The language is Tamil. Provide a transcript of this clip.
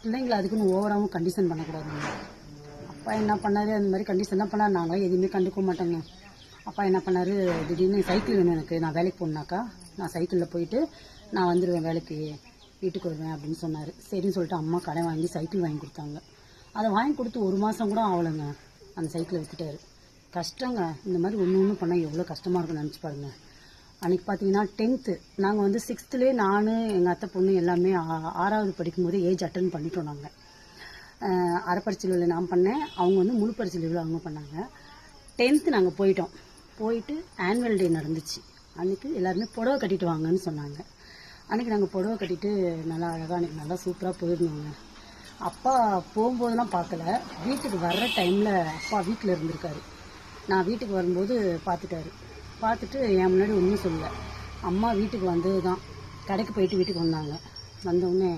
பிள்ளைங்களை அதுக்குன்னு ஓவராகவும் கண்டிஷன் பண்ணக்கூடாதுங்க. அப்பா என்ன பண்ணார், அந்த மாதிரி கண்டிஷன்லாம் பண்ணார். நாங்களும் எதுவுமே கண்டுக்க மாட்டோங்க. அப்பா என்ன பண்ணார், திடீர்னு சைக்கிள் வேணும் எனக்கு, நான் வேலைக்கு போகணுனாக்கா நான் சைக்கிளில் போயிட்டு நான் வந்துடுவேன், வேலைக்கு வீட்டுக்கு வருவேன் அப்படின்னு சொன்னார். சரின்னு சொல்லிட்டு அம்மா கடை வாங்கி சைக்கிள் வாங்கி கொடுத்தாங்க. அதை வாங்கி கொடுத்து 1 மாதம் கூட ஆகலைங்க, அந்த சைக்கிளை விற்றுட்டாரு. கஷ்டங்க. இந்த மாதிரி ஒன்று பண்ணால் எவ்வளோ கஷ்டமாக இருக்கும்னு நினச்சி பாருங்க. அன்றைக்கி பார்த்தீங்கன்னா 10th நாங்கள் வந்து 6th நான் எங்கள் அத்தை பொண்ணு எல்லாமே 6வது படிக்கும்போது ஏஜ் அட்டன் பண்ணிட்டோம். நாங்கள் அரை பரிச்சையில் நான் பண்ணேன், அவங்க வந்து முழு பரிச்சையில் அவங்க பண்ணாங்க. 10th நாங்கள் போயிட்டு ஆனுவல் டே நடந்துச்சு. அன்றைக்கி எல்லாருமே புடவை கட்டிட்டு வாங்கன்னு சொன்னாங்க. அன்றைக்கி நாங்கள் புடவை கட்டிட்டு நல்லா அழகாக அன்றைக்கி நல்லா சூப்பராக போயிருந்தோங்க. அப்பா போகும்போதெல்லாம் பார்க்கல, வீட்டுக்கு வர்ற டைமில் அப்பா வீட்டில் இருந்திருக்காரு. நான் வீட்டுக்கு வரும்போது பார்த்துட்டு என் முன்னாடி ஒன்றும் சொல்லலை. அம்மா வீட்டுக்கு வந்தது தான், கடைக்கு போயிட்டு வீட்டுக்கு வந்தாங்க. வந்தோடனே